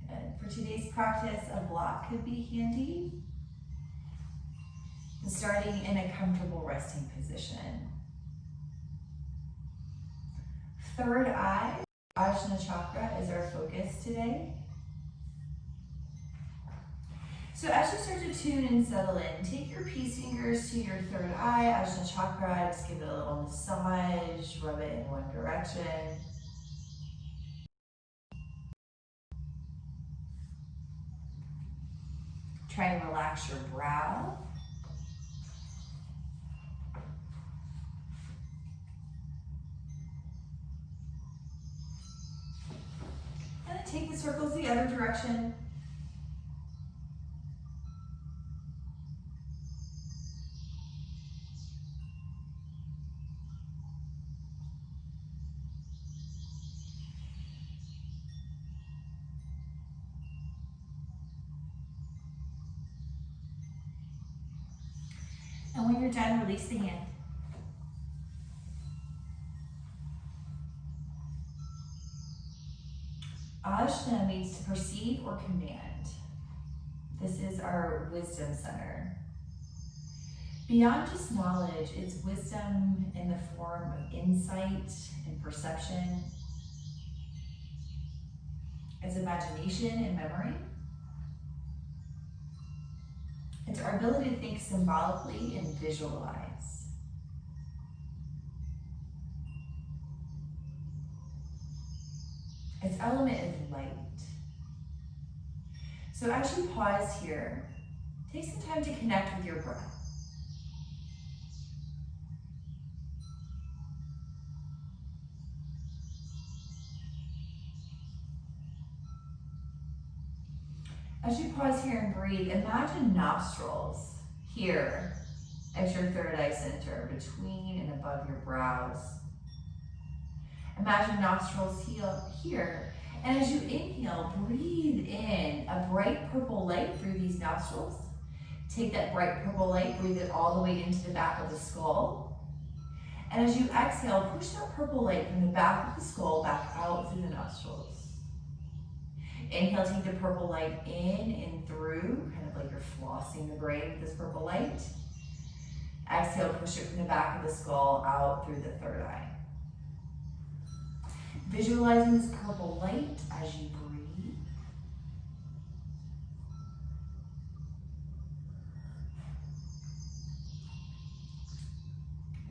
And for today's practice, a block could be handy. And starting in a comfortable resting position. Third eye, Ajna Chakra, is our focus today. So as you start to tune and settle in, take your peace fingers to your third eye, Ajna Chakra, just give it a little massage, rub it in one direction. Try and relax your brow. And then take the circles the other direction. And when you're done, release the hand. Ajna means to perceive or command. This is our wisdom center. Beyond just knowledge, it's wisdom in the form of insight and perception. It's imagination and memory. It's our ability to think symbolically and visualize. Its element is light. So as you pause here, take some time to connect with your breath. As you pause here and breathe, imagine nostrils here at your third eye center, between and above your brows. Imagine nostrils here. And as you inhale, breathe in a bright purple light through these nostrils. Take that bright purple light, breathe it all the way into the back of the skull. And as you exhale, push that purple light from the back of the skull back out through the nostrils. Inhale, take the purple light in and through, kind of like you're flossing the brain with this purple light. Exhale, push it from the back of the skull out through the third eye. Visualizing this purple light as you breathe.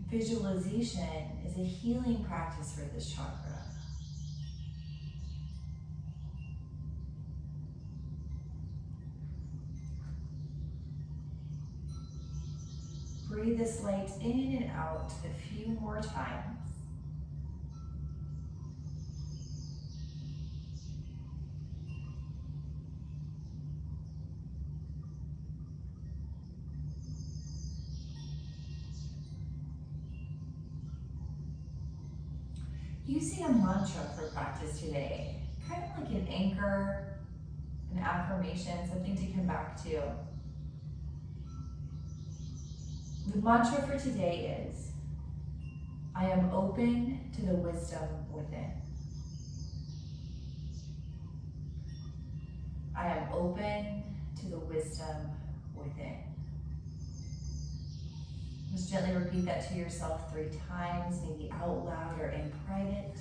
Visualization is a healing practice for this chakra. Breathe this light in and out a few more times. Using a mantra for practice today, kind of like an anchor, an affirmation, something to come back to. The mantra for today is, I am open to the wisdom within. I am open to the wisdom within. Just gently repeat that to yourself 3 times, maybe out loud or in private.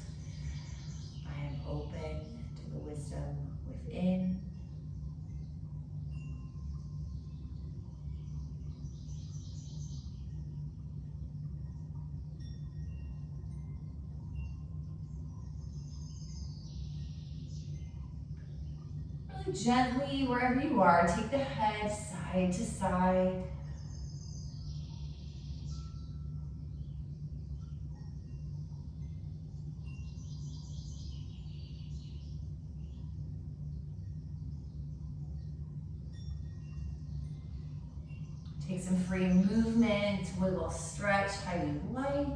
I am open to the wisdom within. Really gently, wherever you are, take the head side to side. Take some free movement, wiggle, stretch how you like.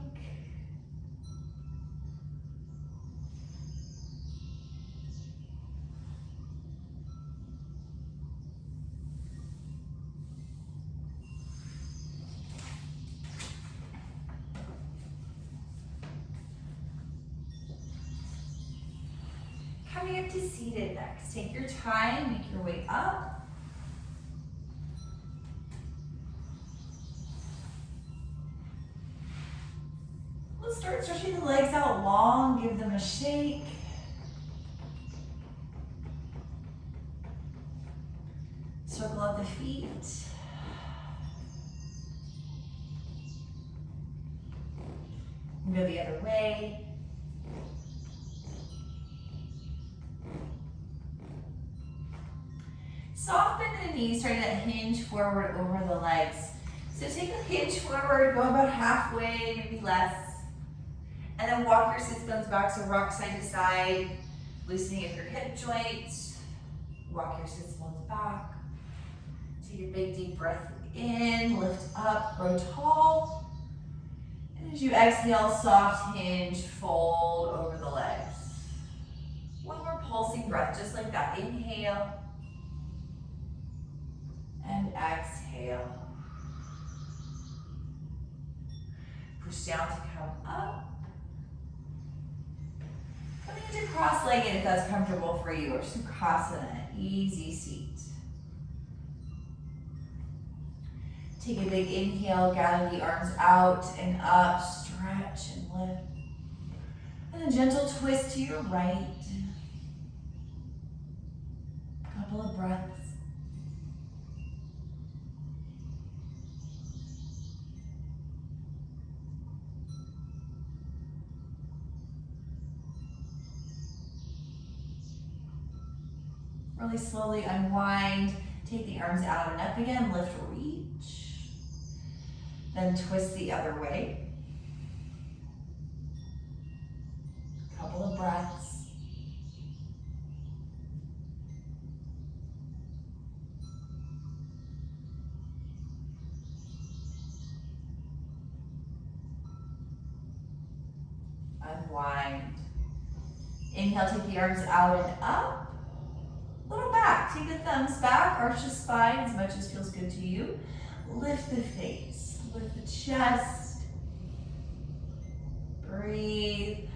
How coming up to seated next. Take your time, make your way up. Let's start stretching the legs out long, give them a shake. Circle up the feet. Go the other way. Soft bend in the knees, try to hinge forward over the legs. So take a hinge forward, go about halfway, maybe less. And then walk your sits bones back, so rock side to side, loosening of your hip joints. Walk your sits bones back. Take a big deep breath in, lift up, grow tall. And as you exhale, soft hinge, fold over the legs. One more pulsing breath, just like that. Inhale. And exhale. Push down to come up. Coming into cross-legged if that's comfortable for you, or Sukhasana, easy seat. Take a big inhale, gather the arms out and up, stretch and lift. And a gentle twist to your right. Couple of breaths. Really slowly unwind, take the arms out and up again, lift, reach. Then twist the other way. Couple of breaths. Unwind. Inhale, take the arms out and up. Little back, take the thumbs back, arch the spine as much as feels good to you. Lift the face, lift the chest. Breathe.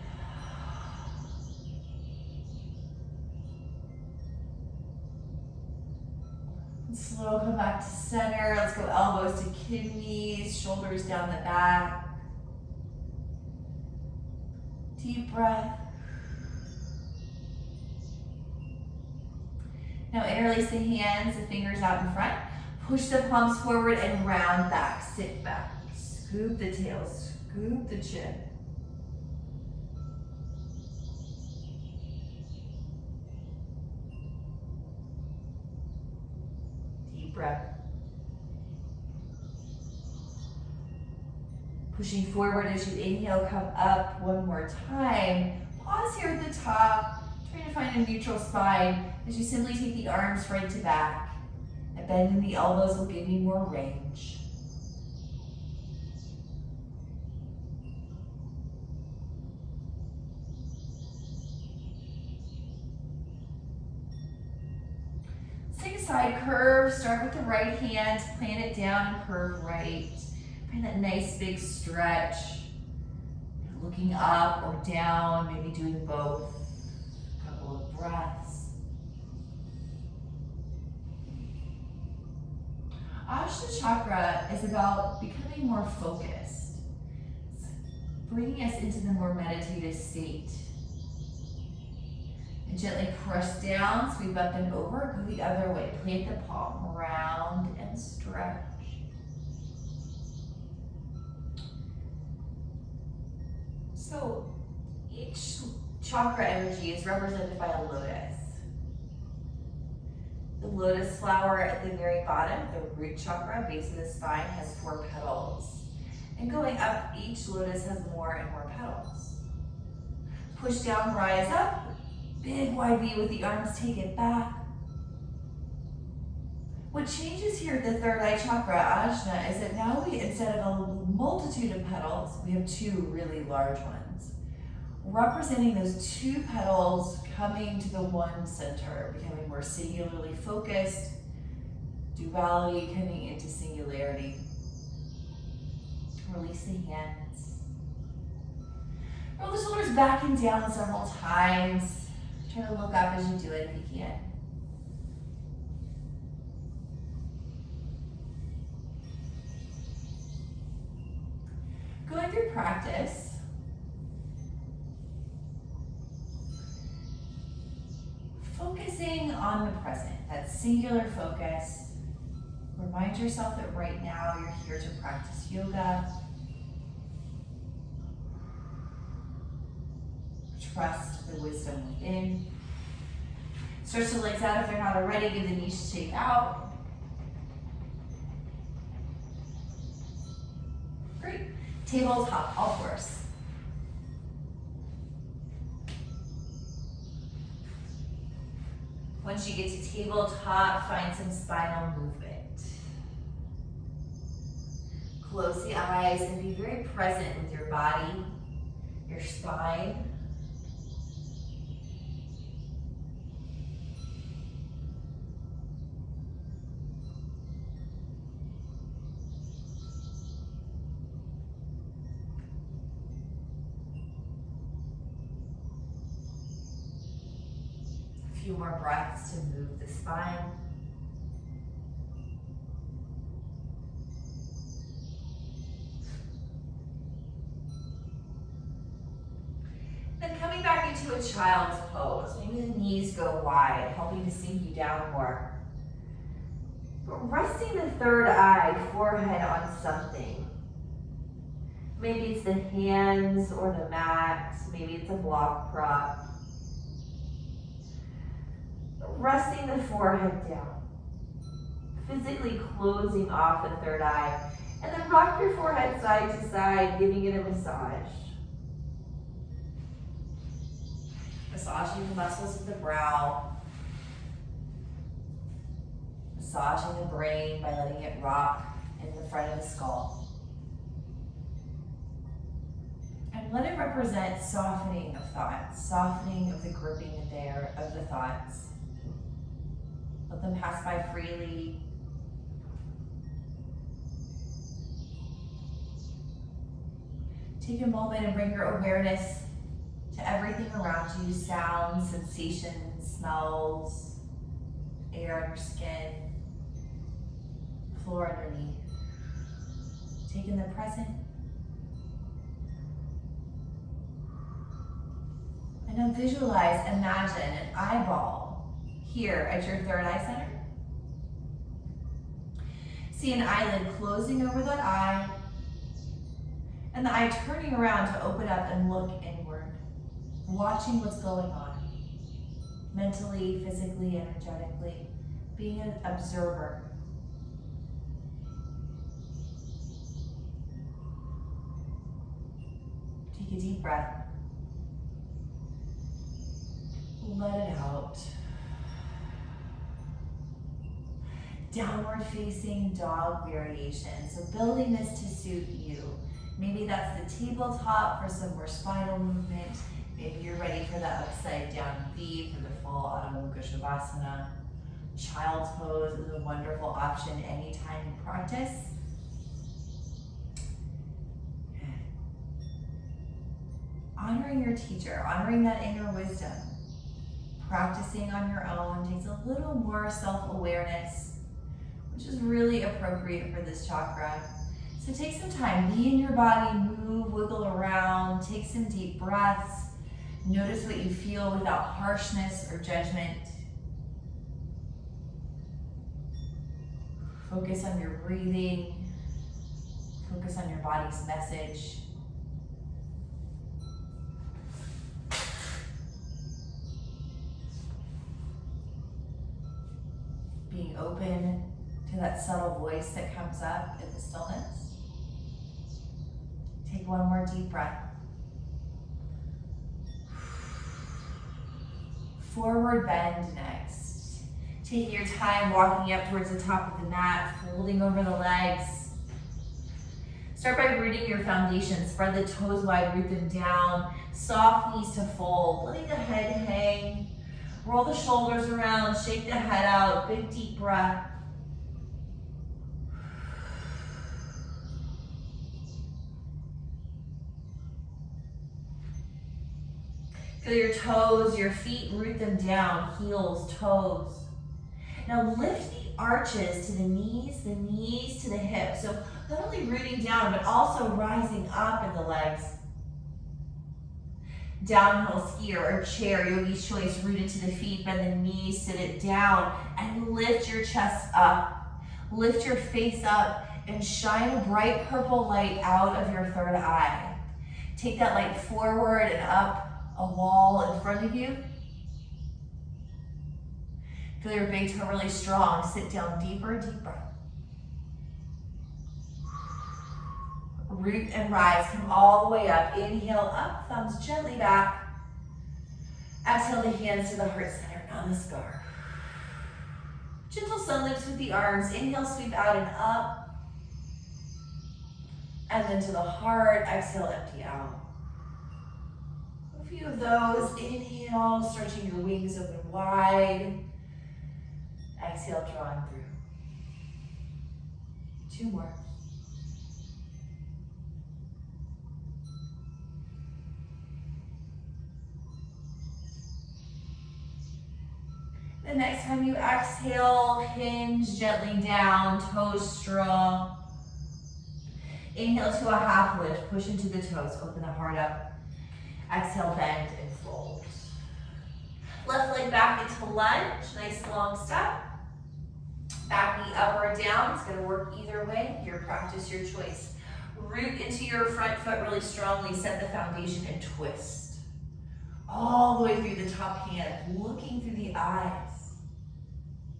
And slow, come back to center. Let's go elbows to kidneys, shoulders down the back. Deep breath. Now interlace the hands, the fingers out in front. Push the palms forward and round back. Sit back. Scoop the tail, scoop the chin. Deep breath. Pushing forward as you inhale, come up one more time. Pause here at the top. Trying to find a neutral spine as you simply take the arms front to back. A bend in the elbows will give you more range. Let's take a side curve. Start with the right hand, plant it down and curve right. Find that nice big stretch. Looking up or down, maybe doing both. Breaths. Ajna Chakra is about becoming more focused. It's bringing us into the more meditative state. And gently press down, sweep up and over, go the other way. Plant the palm, round and stretch. So each chakra energy is represented by a lotus. The lotus flower at the very bottom, the root chakra, base of the spine, has 4 petals. And going up, each lotus has more and more petals. Push down, rise up. Big wide V with the arms, take it back. What changes here at the third eye chakra, Ajna, is that now we, instead of a multitude of petals, we have 2 really large ones. Representing those 2 petals coming to the one center, becoming more singularly focused, duality coming into singularity. Release the hands. Roll the shoulders back and down several times. Try to look up as you do it if you can. Going through practice, focusing on the present, that singular focus. Remind yourself that right now you're here to practice yoga. Trust the wisdom within. Stretch the legs out if they're not already. Give the knees a shake out. Great. Tabletop, all fours. Once you get to tabletop, find some spinal movement. Close the eyes and be very present with your body, your spine. A few more breaths to move the spine. Then coming back into a child's pose. Maybe the knees go wide, helping to sink you down more. But resting the third eye, forehead on something. Maybe it's the hands or the mat. Maybe it's a block prop. Resting the forehead down, physically closing off the third eye, and then rock your forehead side to side, giving it a massage. Massaging the muscles of the brow, massaging the brain by letting it rock in the front of the skull. And let it represent softening of thoughts, softening of the gripping there of the thoughts. Let them pass by freely. Take a moment and bring your awareness to everything around you, sounds, sensations, smells, air on your skin, floor underneath. Take in the present. And now visualize, imagine an eyeball here at your third eye center. See an eyelid closing over that eye, and the eye turning around to open up and look inward, watching what's going on, mentally, physically, energetically, being an observer. Take a deep breath. Let it out. Downward facing dog variation. So building this to suit you. Maybe that's the tabletop for some more spinal movement. Maybe you're ready for the upside down V for the full Adho Mukha Shavasana. Child's pose is a wonderful option anytime in practice. Honoring your teacher, honoring that inner wisdom. Practicing on your own takes a little more self-awareness, which is really appropriate for this chakra. So take some time, be in your body, move, wiggle around, take some deep breaths. Notice what you feel without harshness or judgment. Focus on your breathing. Focus on your body's message. Being open to that subtle voice that comes up in the stillness. Take one more deep breath. Forward bend next. Taking your time walking up towards the top of the mat, folding over the legs. Start by rooting your foundation. Spread the toes wide, root them down. Soft knees to fold, letting the head hang. Roll the shoulders around, shake the head out, big deep breath. Feel your toes, your feet, root them down, heels, toes. Now lift the arches to the knees to the hips. So not only rooting down, but also rising up in the legs. Downhill skier or chair, yogi's choice, rooted to the feet, bend the knees, sit it down, and lift your chest up. Lift your face up and shine a bright purple light out of your third eye. Take that light forward and up a wall in front of you. Feel your big toe really strong. Sit down deeper, deeper. Root and rise, come all the way up. Inhale up, thumbs gently back. Exhale the hands to the heart center, namaskar. Gentle sun lifts with the arms. Inhale, sweep out and up. And then to the heart, exhale, empty out. A few of those. Inhale, stretching your wings open wide. Exhale, drawing through. 2 more. The next time you exhale, hinge gently down, toes strong. Inhale to a half lift, push into the toes, open the heart up. Exhale, bend and fold. Left leg back into lunge, nice long step. Back knee up or down, it's gonna work either way, your practice, your choice. Root into your front foot really strongly, set the foundation and twist. All the way through the top hand, looking through the eyes.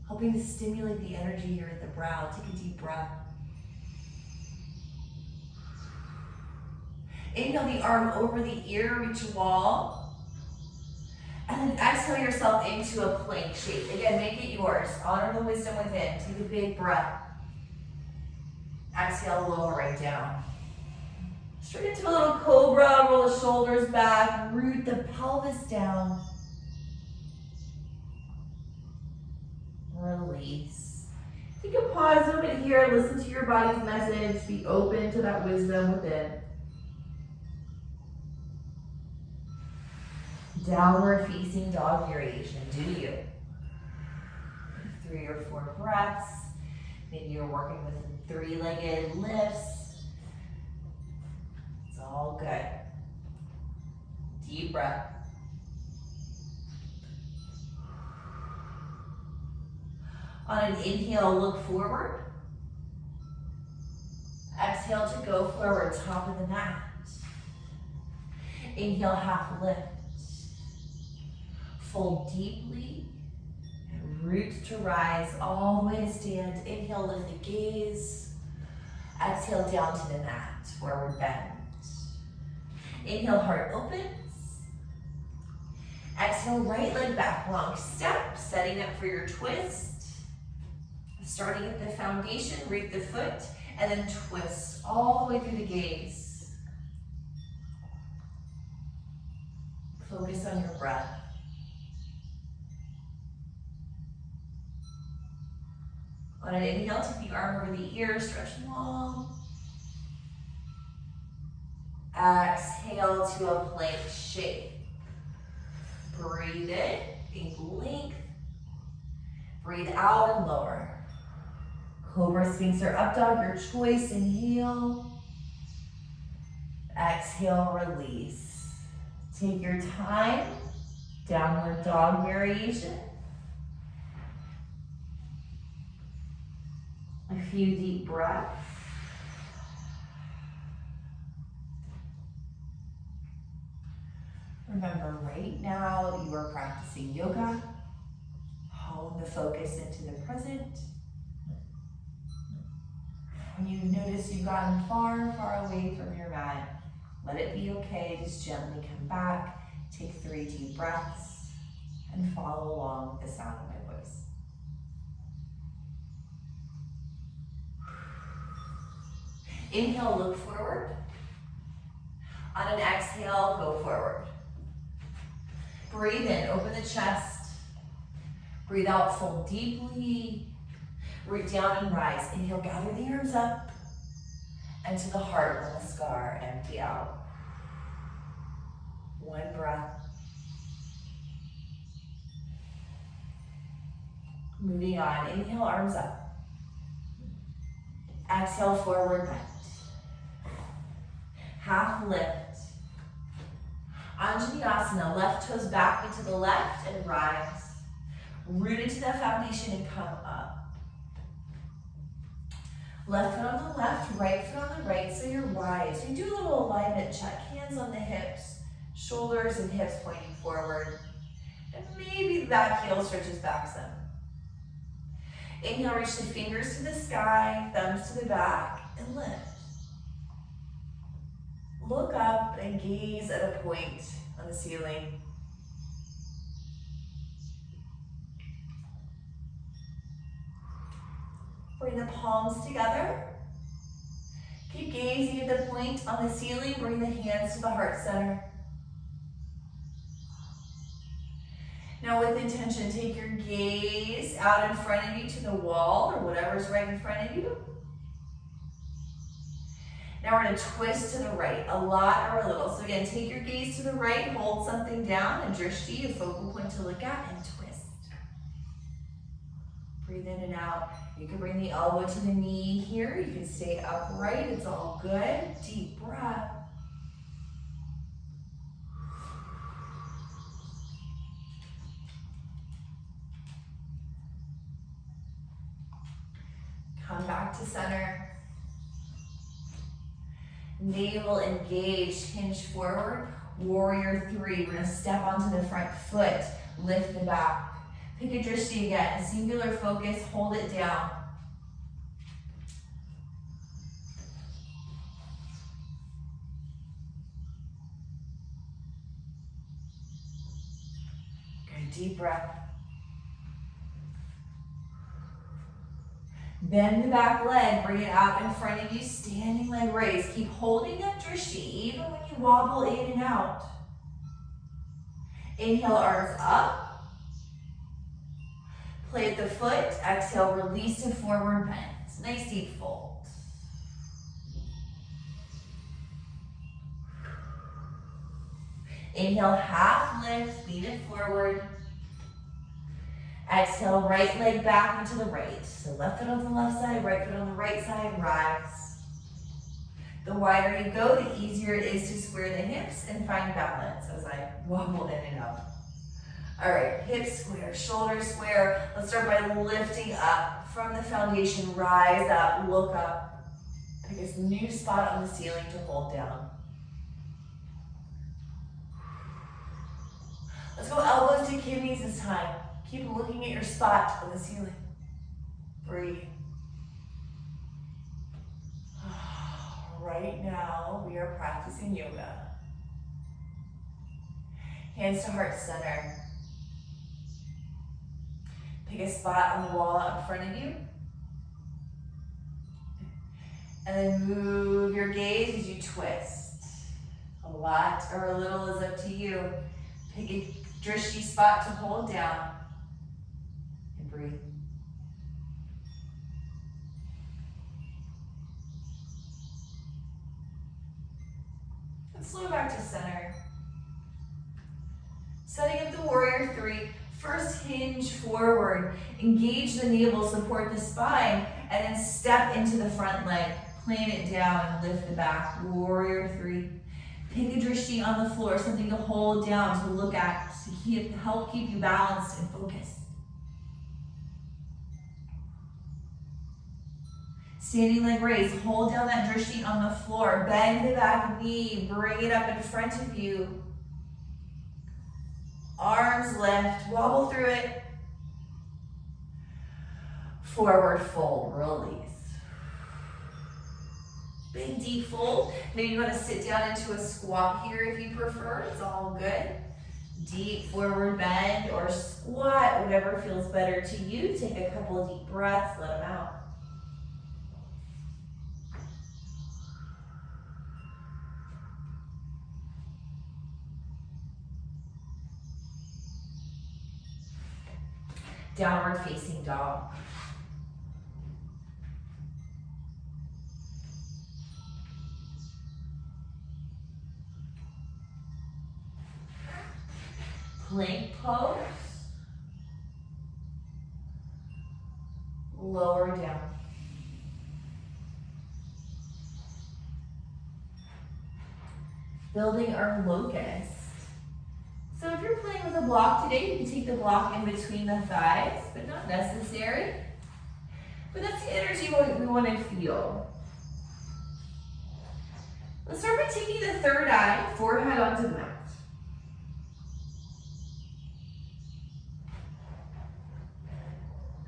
Helping to stimulate the energy here at the brow. Take a deep breath. Inhale the arm over the ear, reach a wall. And then exhale yourself into a plank shape. Again, make it yours. Honor the wisdom within. Take a big breath. Exhale, lowering down. Straight into a little cobra, roll the shoulders back, root the pelvis down. Release. Take a pause a bit here, listen to your body's message, be open to that wisdom within. Downward facing dog variation, do you? 3 or 4 breaths. Maybe you're working with 3-legged lifts. It's all good. Deep breath. On an inhale, look forward. Exhale to go forward, top of the mat. Inhale, half lift. Fold deeply and root to rise all the way to stand. Inhale, lift the gaze. Exhale, down to the mat, forward bend. Inhale, heart opens. Exhale, right leg back, long step, setting up for your twist. Starting at the foundation, root the foot, and then twist all the way through the gaze. Focus on your breath. On an inhale, take the arm over the ear, stretch long. Exhale to a plank shape. Breathe in, think length. Breathe out and lower. Cobra, Sphinx, or up dog, your choice. Inhale. Exhale, release. Take your time. Downward dog variation. A few deep breaths. Remember, right now you are practicing yoga. Hone the focus into the present. When you notice you've gotten far, far away from your mat, let it be okay. Just gently come back. Take 3 deep breaths and follow along with the sound of my voice. Inhale, look forward. On an exhale, go forward. Breathe in, open the chest. Breathe out, fold deeply. Root down and rise. Inhale, gather the arms up. And to the heart, namaskar, empty out. 1 breath. Moving on, inhale, arms up. Exhale, forward bend. Half lift. Anjaneyasana, left toes back into the left and rise. Root into the foundation and come up. Left foot on the left, right foot on the right, so you're wide. So you do a little alignment check. Hands on the hips, shoulders and hips pointing forward. And maybe the back heel stretches back some. Inhale, reach the fingers to the sky, thumbs to the back, and lift. Look up and gaze at a point on the ceiling. Bring the palms together. Keep gazing at the point on the ceiling. Bring the hands to the heart center. Now with intention, take your gaze out in front of you to the wall or whatever's right in front of you. Now we're going to twist to the right, a lot or a little. So again, take your gaze to the right, hold something down, and drishti, a focal point to look at, and twist. Breathe in and out. You can bring the elbow to the knee here. You can stay upright. It's all good. Deep breath. Come back to center. Navel engaged, hinge forward. Warrior three. We're going to step onto the front foot. Lift the back. Pick a drishti again. Singular focus. Hold it down. Good. Deep breath. Bend the back leg, bring it out in front of you, standing leg raise. Keep holding that drishti even when you wobble in and out. Inhale, arms up. Plant the foot, exhale, release to forward bend. Nice deep fold. Inhale, half lift, lean it forward. Exhale, right leg back into the right. So left foot on the left side, right foot on the right side, rise. The wider you go, the easier it is to square the hips and find balance as I wobble in and out. All right, hips square, shoulders square. Let's start by lifting up from the foundation, rise up, look up. Pick a new spot on the ceiling to hold down. Let's go elbows to kidneys this time. Keep looking at your spot on the ceiling. Breathe. Right now, we are practicing yoga. Hands to heart center. Pick a spot on the wall out in front of you. And then move your gaze as you twist. A lot or a little is up to you. Pick a drishti spot to hold down. Breathe. And slow back to center. Setting up the warrior three. First hinge forward. Engage the navel, support the spine, and then step into the front leg. Plant it down and lift the back. Warrior three. Pick a drishti on the floor, something to hold down, to look at, to help keep you balanced and focused. Standing leg raise, hold down that drishti on the floor, bend the back knee, bring it up in front of you. Arms lift, wobble through it. Forward fold, release. Big deep fold. Maybe you want to sit down into a squat here if you prefer, it's all good. Deep forward bend or squat, whatever feels better to you. Take a couple of deep breaths, let them out. Downward facing dog. Plank pose. lower down. Building our locust. So if you're playing with a block today, you can take the block in between the thighs, but not necessary. But that's the energy we want to feel. Let's start by taking the third eye, forehead onto the mat.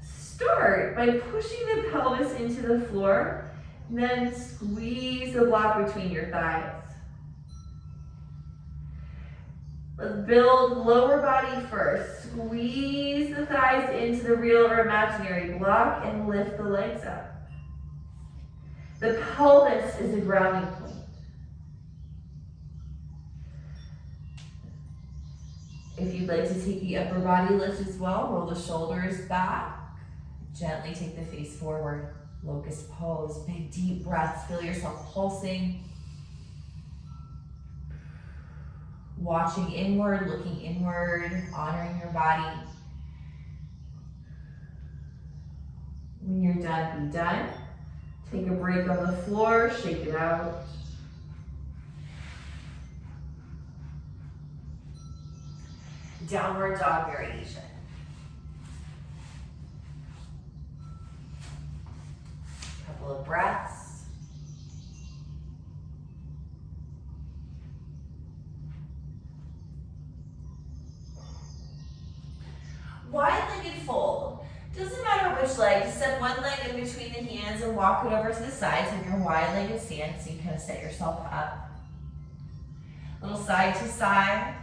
Start by pushing the pelvis into the floor, and then squeeze the block between your thighs. Let's build lower body first. Squeeze the thighs into the real or imaginary block and lift the legs up. The pelvis is the grounding point. If you'd like to take the upper body lift as well, roll the shoulders back. Gently take the face forward. Locust pose. Big deep breaths. Feel yourself pulsing. Watching inward, looking inward, honoring your body. When you're done, be done. Take a break on the floor, shake it out. Downward dog variation. Couple of breaths. Wide-legged fold. Doesn't matter which leg, just step one leg in between the hands and walk it over to the side. So your wide-legged stance, you can kind of set yourself up. Little side to side.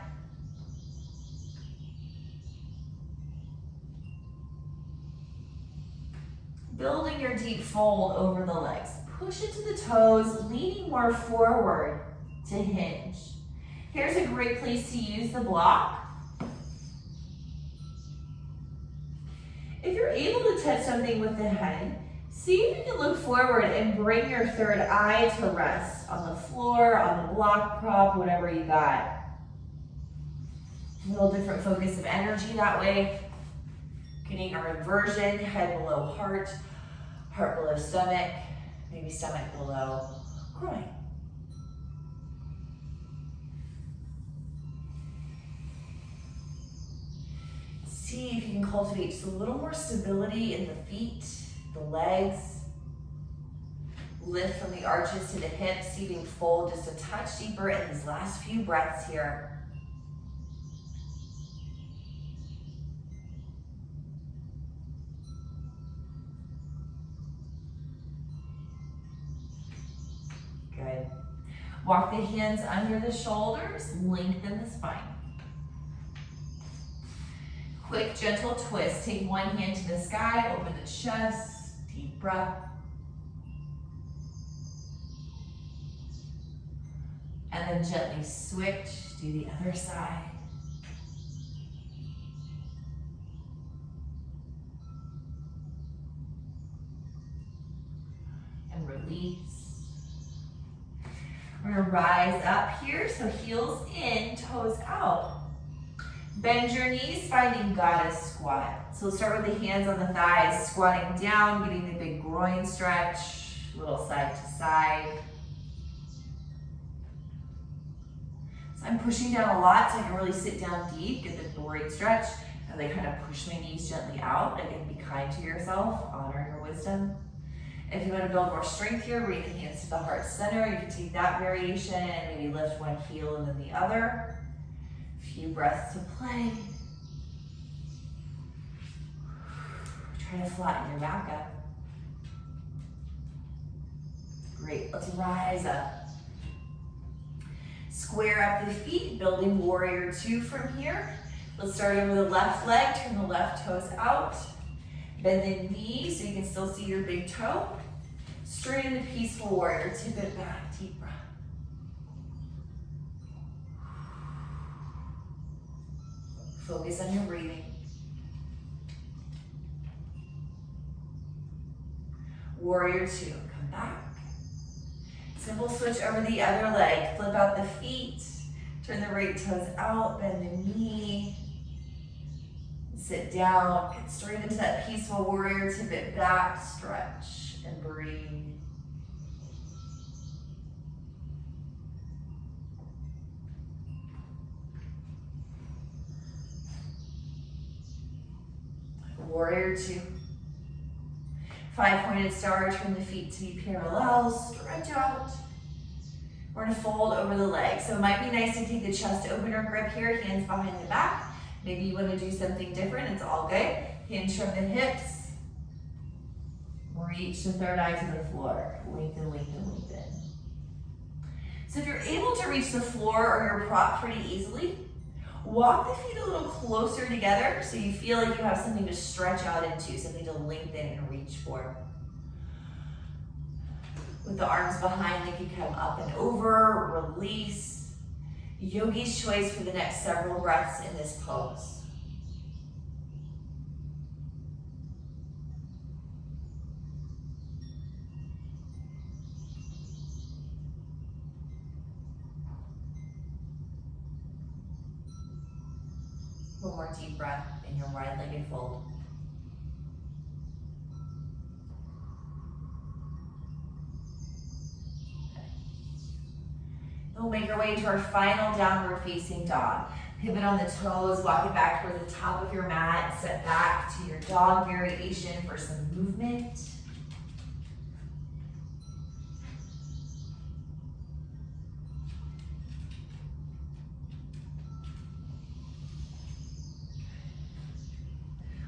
Building your deep fold over the legs. Push into the toes, leaning more forward to hinge. Here's a great place to use the block. If you're able to touch something with the head, see if you can look forward and bring your third eye to rest on the floor, on the block prop, whatever you got. A little different focus of energy that way. Getting our inversion, head below heart, heart below stomach, maybe stomach below groin. See if you can cultivate just a little more stability in the feet, the legs. Lift from the arches to the hips, see if you can fold just a touch deeper in these last few breaths here. Good. Walk the hands under the shoulders, lengthen the spine. Quick, gentle twist. Take one hand to the sky, open the chest, deep breath. And then gently switch, do the other side. And release. We're gonna rise up here, so heels in, toes out. Bend your knees, finding goddess squat. So start with the hands on the thighs, squatting down, getting the big groin stretch, little side to side. So I'm pushing down a lot so I can really sit down deep, get the groin stretch, and then kind of push my knees gently out. Again, be kind to yourself, honor your wisdom. If you want to build more strength here, bring the hands to the heart center. You can take that variation and maybe lift one heel and then the other. Few breaths to play. Try to flatten your back up. Great, let's rise up. Square up the feet, building warrior two from here. Let's start over the left leg, turn the left toes out. Bend the knee so you can still see your big toe. Straight into peaceful warrior, tip it back, deep breath. Focus on your breathing. Warrior two, come back. Simple switch over the other leg. Flip out the feet. Turn the right toes out, bend the knee. Sit down, get straight into that peaceful warrior, tip it back, stretch, and breathe. Warrior 2. 5 pointed star, turn the feet to be parallel, stretch out. We're gonna fold over the legs. So it might be nice to take the chest opener grip here, hands behind the back. Maybe you wanna do something different, it's all good. Hinge from the hips. Reach the third eye to the floor. Lengthen, lengthen, lengthen. So if you're able to reach the floor or your prop pretty easily, walk the feet a little closer together so you feel like you have something to stretch out into, something to lengthen and reach for. With the arms behind, they can come up and over, release. Yogi's choice for the next several breaths in this pose. One more deep breath in your wide-legged fold. We'll make our way to our final downward facing dog. Pivot on the toes, walk it back toward the top of your mat, set back to your dog variation for some movement.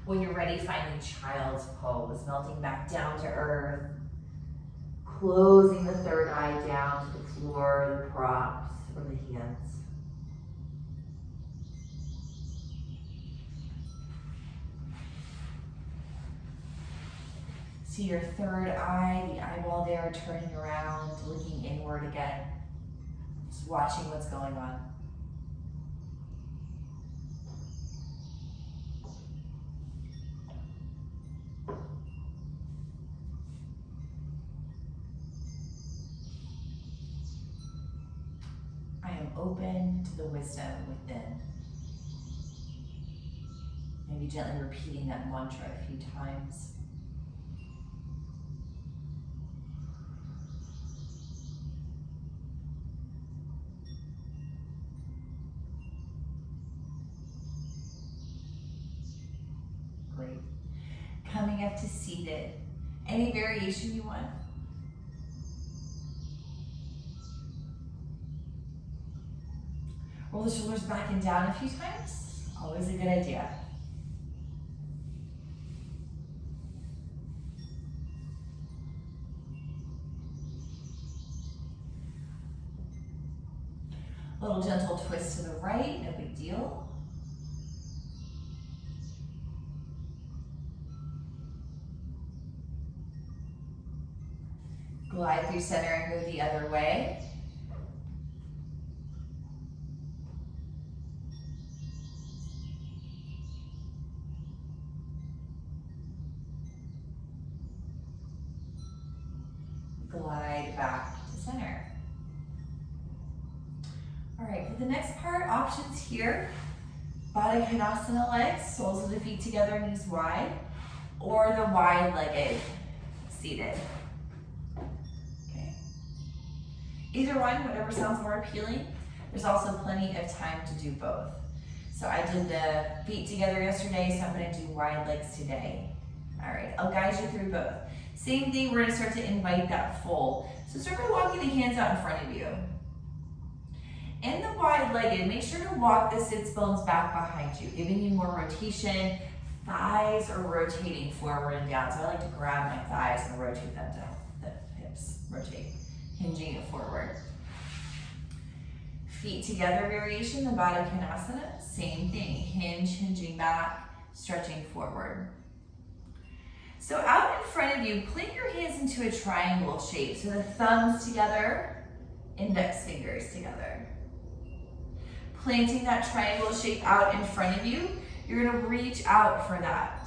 When you're ready, finding child's pose, melting back down to earth, closing the third eye down to the floor, the props, or the hands. See your third eye, the eyeball there, turning around, looking inward again. Just watching what's going on. Open to the wisdom within. Maybe gently repeating that mantra a few times. Great. Coming up to seated. Any variation you want. Roll the shoulders back and down a few times. Always a good idea. A little gentle twist to the right, no big deal. Glide through center and go the other way. Glide back to center. All right, for the next part, options here. Baddha Konasana legs, soles of the feet together, knees wide, or the wide-legged seated. Okay. Either one, whatever sounds more appealing. There's also plenty of time to do both. So I did the feet together yesterday, so I'm gonna do wide legs today. All right, I'll guide you through both. Same thing, we're gonna start to invite that fold. So start by walking the hands out in front of you. In the wide-legged, make sure to walk the sits bones back behind you, giving you more rotation. Thighs are rotating forward and down. So I like to grab my thighs and rotate them down. The hips rotate, hinging it forward. Feet together variation, the Baddha Konasana, same thing. Hinge, hinging back, stretching forward. So out in front of you, plant your hands into a triangle shape. So the thumbs together, index fingers together. Planting that triangle shape out in front of you, you're gonna reach out for that.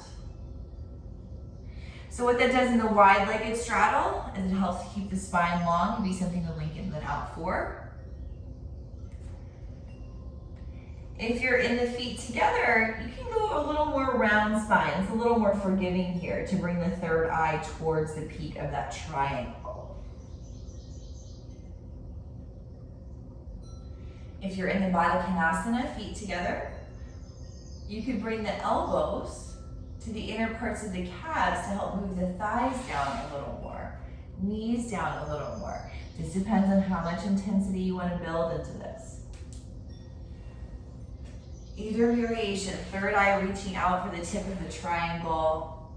So what that does in the wide-legged straddle is it helps to keep the spine long and be something to lengthen that out for. If you're in the feet together, you can go a little more round spine. It's a little more forgiving here to bring the third eye towards the peak of that triangle. If you're in the Baddha Konasana, feet together, you could bring the elbows to the inner parts of the calves to help move the thighs down a little more, knees down a little more. This depends on how much intensity you want to build into this. Either variation, third eye reaching out for the tip of the triangle.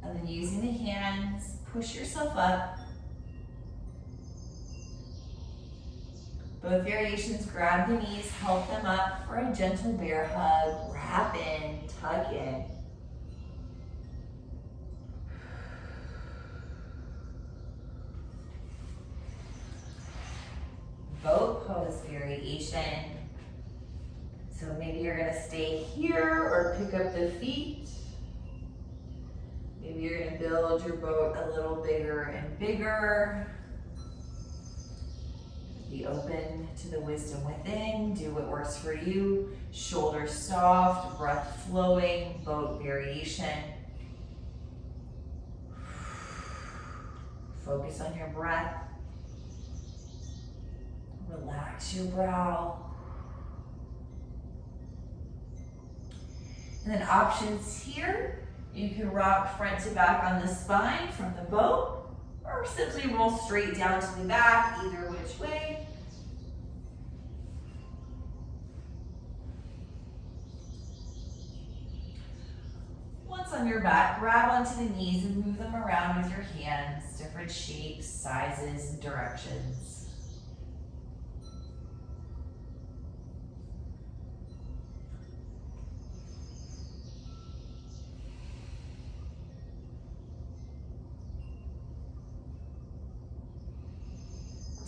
And then using the hands, push yourself up. Both variations, grab the knees, help them up for a gentle bear hug, wrap in, tuck in. Boat pose variation. So maybe you're gonna stay here or pick up the feet. Maybe you're gonna build your boat a little bigger and bigger. Be open to the wisdom within. Do what works for you. Shoulders soft, breath flowing, boat variation. Focus on your breath. Relax your brow. And then options here. You can rock front to back on the spine from the boat, or simply roll straight down to the back, either which way. Once on your back, grab onto the knees and move them around with your hands, different shapes, sizes, and directions.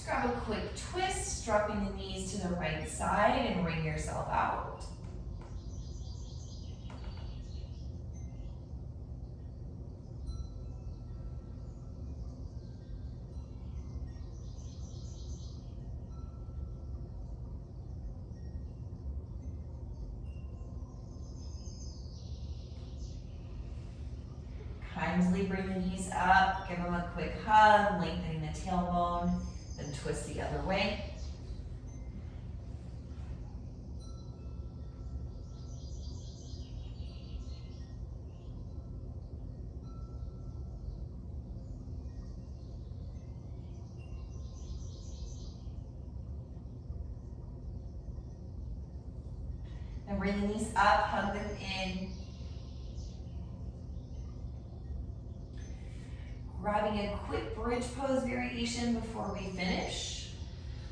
Grab a quick twist, dropping the knees to the right side and wring yourself out. Kindly bring the knees up, give them a quick hug, lengthening the tailbone. And twist the other way. And bring the knees up, hug them in. Grabbing a quick bridge pose variation before we finish.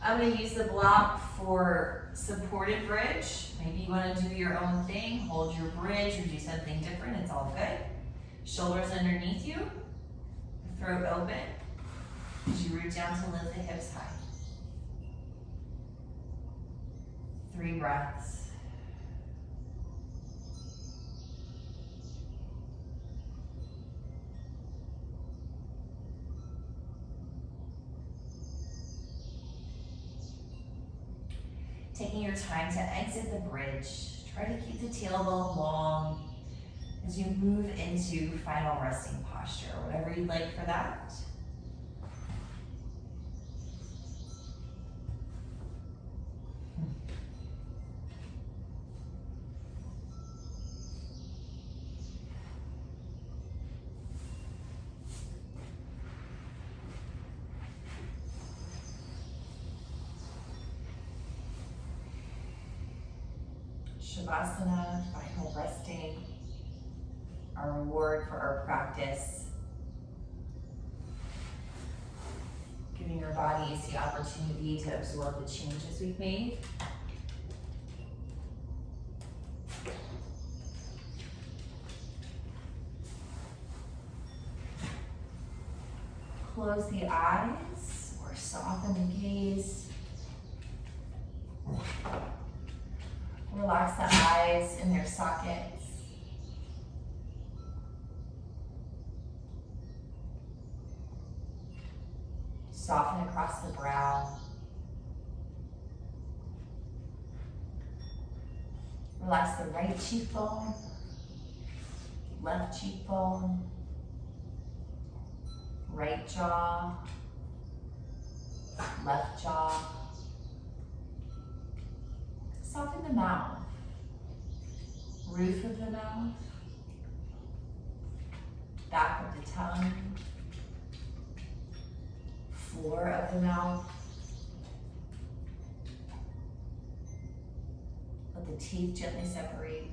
I'm going to use the block for supported bridge. Maybe you want to do your own thing, hold your bridge or do something different, it's all good. Shoulders underneath you, throat open as you root down to lift the hips high. 3 breaths. Taking your time to exit the bridge. Try to keep the tailbone long as you move into final resting posture, whatever you'd like for that. Shavasana, final resting, our reward for our practice. Giving your bodies the opportunity to absorb the changes we've made. Close the eyes or soften the gaze. Relax the eyes in their sockets. Soften across the brow. Relax the right cheekbone, left cheekbone, right jaw, left jaw. Soften the mouth, roof of the mouth, back of the tongue, floor of the mouth. Let the teeth gently separate.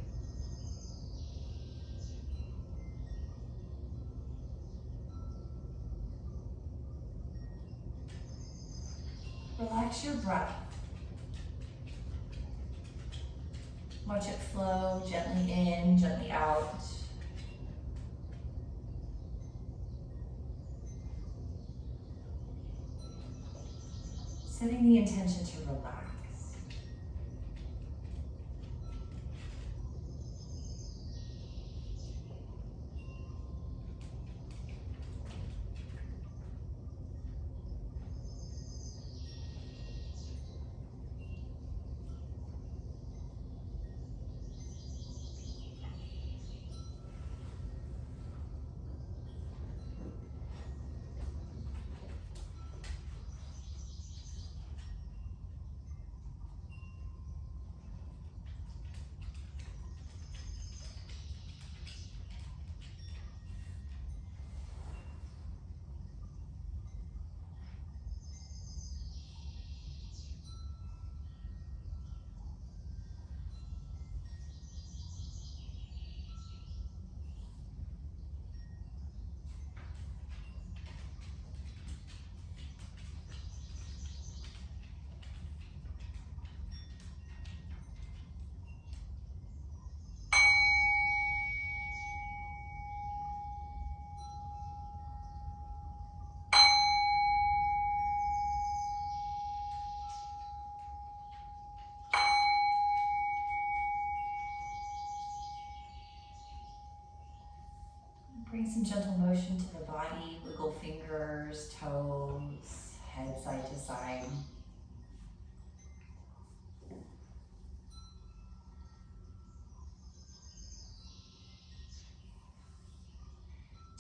Relax your breath. Watch it flow gently in, gently out. Setting the intention to relax. Bring some gentle motion to the body, wiggle fingers, toes, head side to side.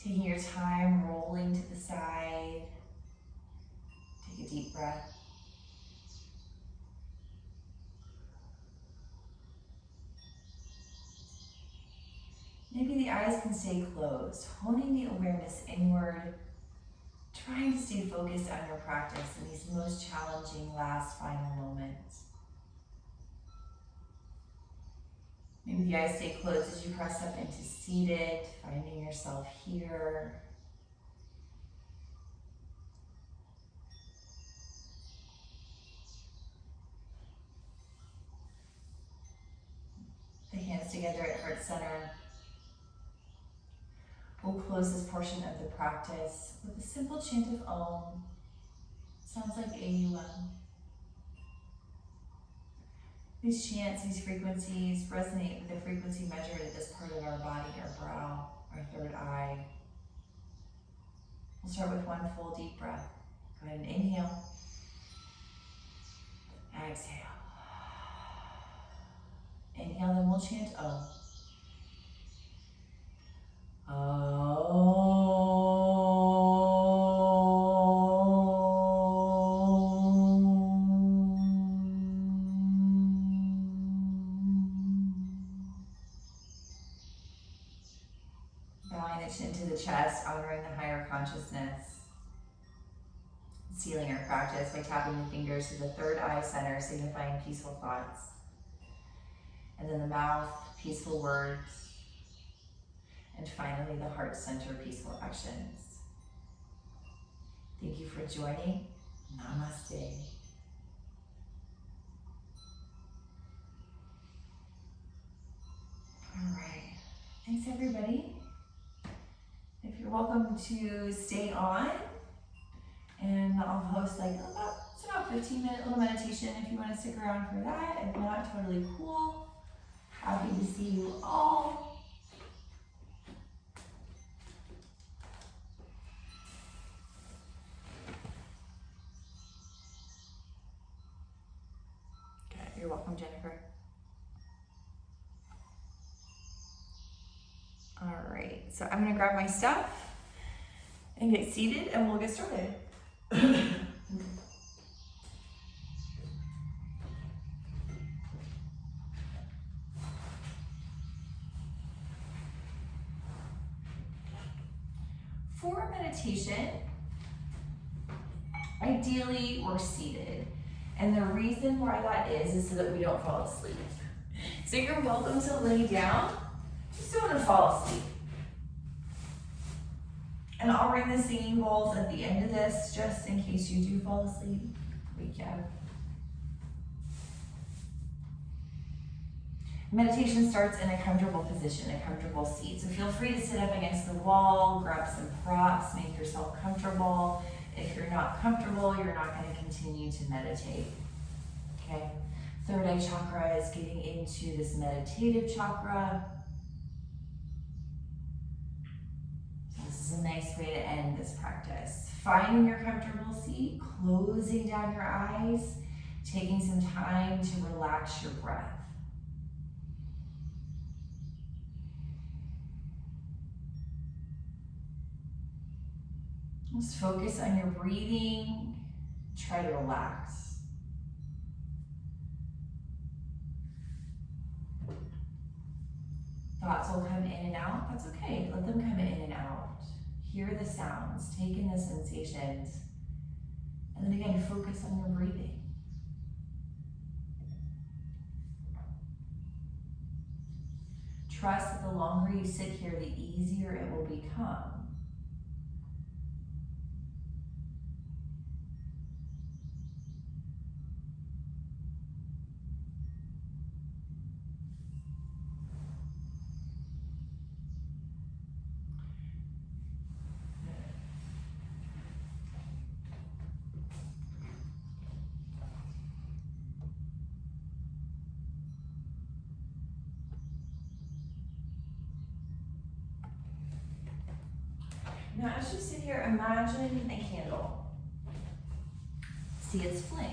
Taking your time, rolling to the side. Take a deep breath. Maybe the eyes can stay closed, honing the awareness inward, trying to stay focused on your practice in these most challenging last final moments. Maybe the eyes stay closed as you press up into seated, finding yourself here. The hands together at heart center. We'll close this portion of the practice with a simple chant of Om. Sounds like AUM. These chants, these frequencies resonate with the frequency measured at this part of our body, our brow, our third eye. We'll start with one full deep breath. Go ahead and inhale. Exhale. Inhale, then we'll chant Om. Bowing the chin to the chest, honoring the higher consciousness. Sealing our practice by tapping the fingers to the third eye center, signifying peaceful thoughts. And then the mouth, peaceful words. And finally, the heart center, peaceful actions. Thank you for joining. Namaste. All right. Thanks, everybody. If you're welcome to stay on, and I'll host it's about 15-minute little meditation if you want to stick around for that. If not, totally cool. Happy to see you all. You're welcome, Jennifer. All right, so I'm gonna grab my stuff and get seated and we'll get started. For a meditation, ideally we're seated. And the reason why that is so that we don't fall asleep. So you're welcome to lay down, just don't want to fall asleep. And I'll ring the singing bowls at the end of this, just in case you do fall asleep. We can. Meditation starts in a comfortable position, a comfortable seat. So feel free to sit up against the wall, grab some props, make yourself comfortable. If you're not comfortable, you're not going to continue to meditate. Okay? Third eye chakra is getting into this meditative chakra. So this is a nice way to end this practice. Finding your comfortable seat, closing down your eyes, taking some time to relax your breath. Just focus on your breathing. Try to relax. Thoughts will come in and out. That's okay. Let them come in and out. Hear the sounds. Take in the sensations. And then again, focus on your breathing. Trust that the longer you sit here, the easier it will become. Now, as you sit here, imagine a candle. See its flame.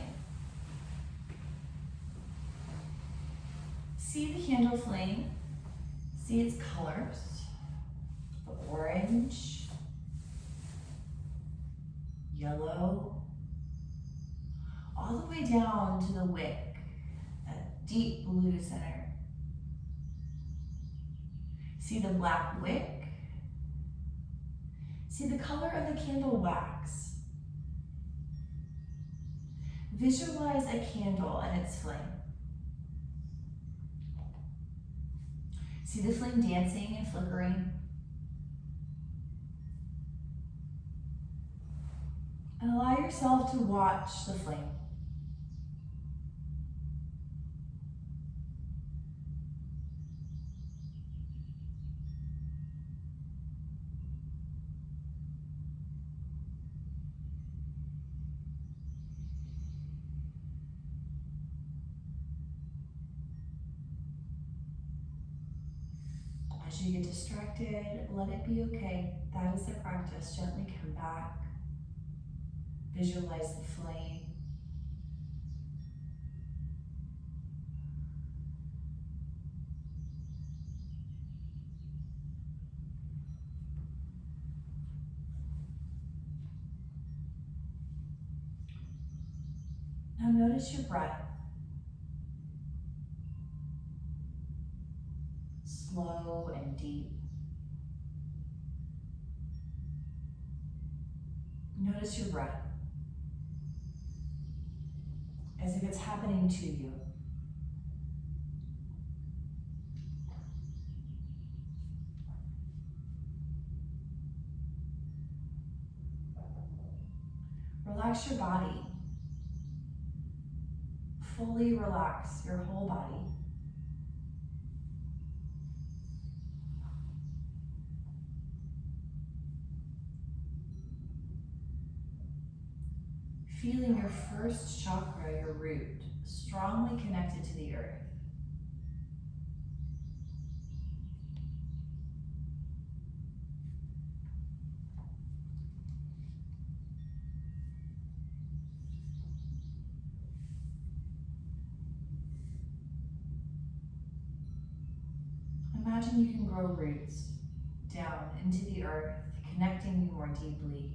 See the candle flame. See its colors. The orange, yellow, all the way down to the wick, that deep blue center. See the black wick. See the color of the candle wax. Visualize a candle and its flame. See the flame dancing and flickering. And allow yourself to watch the flame. As you get distracted, let it be okay. That is the practice. Gently come back. Visualize the flame. Now notice your breath. Slow and deep. Notice your breath as if it's happening to you. Relax your body. Fully relax your whole body. Feeling your first chakra, your root, strongly connected to the earth. imagine you can grow roots down into the earth, connecting you more deeply.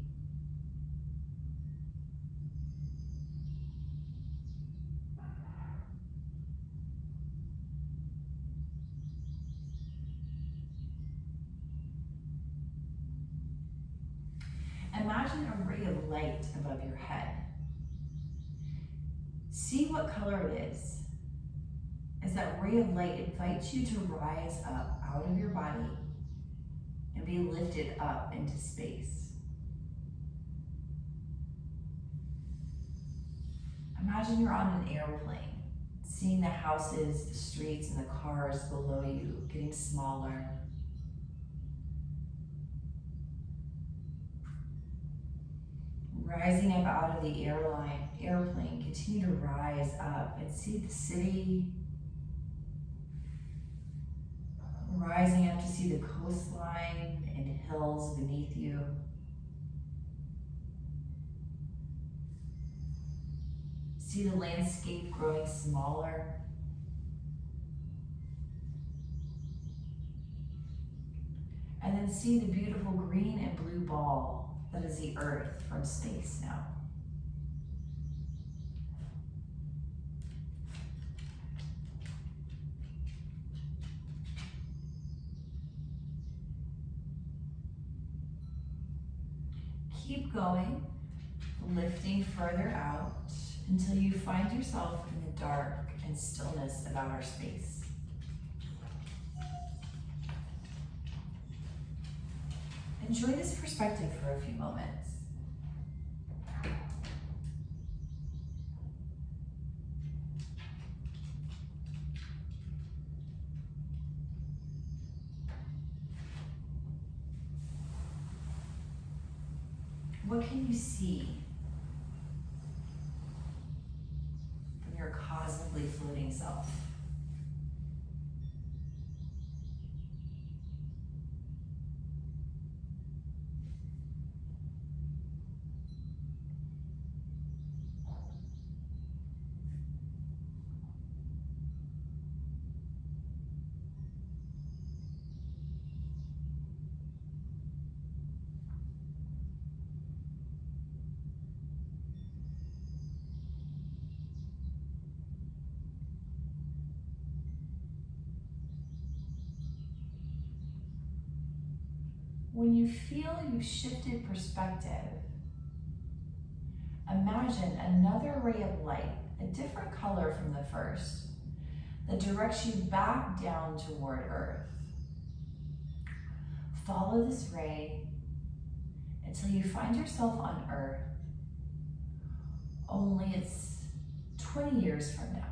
Imagine a ray of light above your head. See what color it is, as that ray of light invites you to rise up out of your body and be lifted up into space. Imagine you're on an airplane, seeing the houses, the streets, and the cars below you getting smaller. Rising up out of the airplane, continue to rise up and see the city. Rising up to see the coastline and hills beneath you. See the landscape growing smaller. And then see the beautiful green and blue ball that is the earth from space now. Keep going, lifting further out until you find yourself in the dark and stillness of outer space. Enjoy this perspective for a few moments. What can you see from your cosmically floating self? When you feel you've shifted perspective, imagine another ray of light, a different color from the first, that directs you back down toward Earth. Follow this ray until you find yourself on Earth, only it's 20 years from now.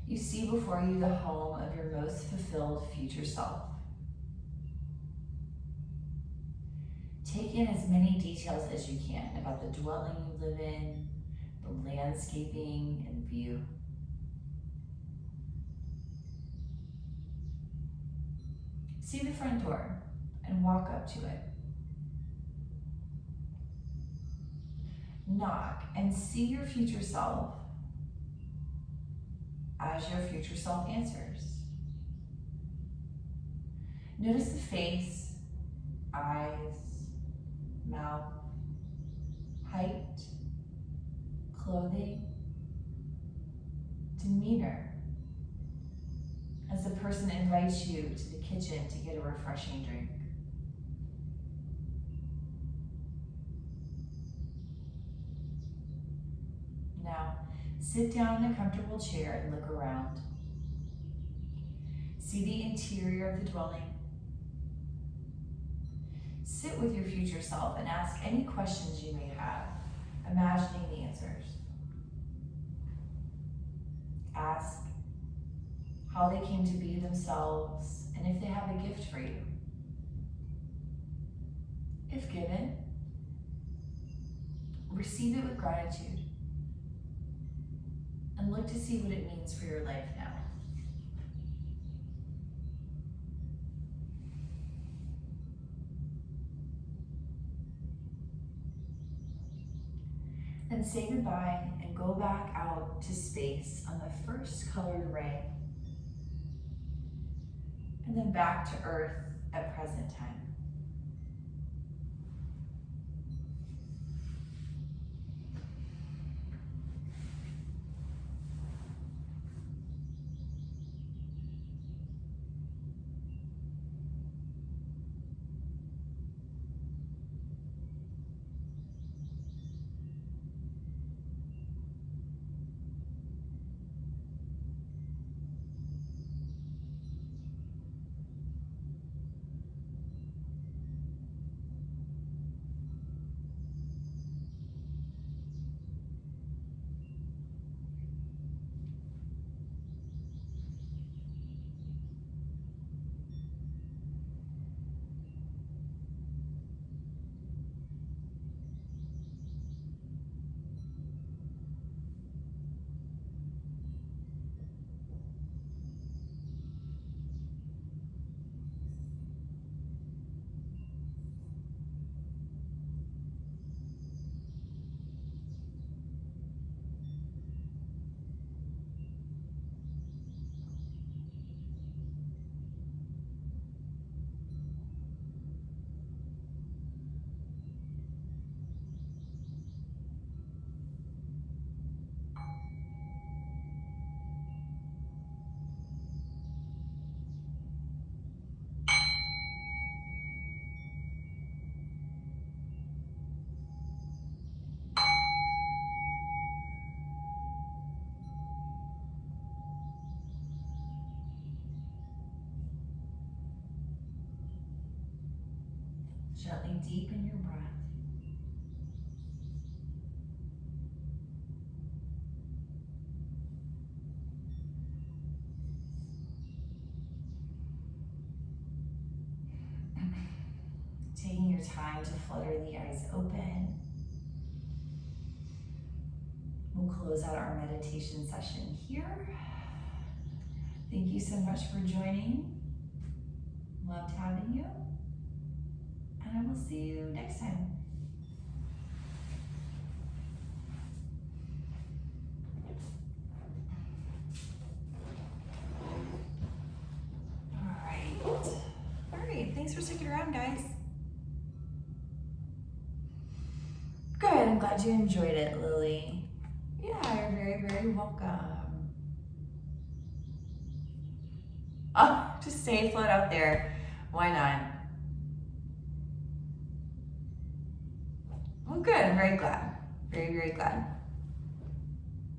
You see before you the home of your most fulfilled future self. Take in as many details as you can about the dwelling you live in, the landscaping and view. See the front door and walk up to it. Knock and see your future self as your future self answers. Notice the face, eyes, mouth, height, clothing, demeanor, as the person invites you to the kitchen to get a refreshing drink. Now, sit down in a comfortable chair and look around. See the interior of the dwelling. Sit with your future self and ask any questions you may have, imagining the answers. Ask how they came to be themselves and if they have a gift for you. If given, receive it with gratitude and look to see what it means for your life now. Then say goodbye and go back out to space on the first colored ray. them back to earth at present time. Gently deepen your breath. Taking your time to flutter the eyes open. We'll close out our meditation session here. Thank you so much for joining. Loved having you. And I will see you next time. All right, thanks for sticking around, guys. Good, I'm glad you enjoyed it, Lily. Yeah, you're very, very welcome. Oh, just stay afloat out there. Why not? Well, good, I'm very glad. Very, very glad.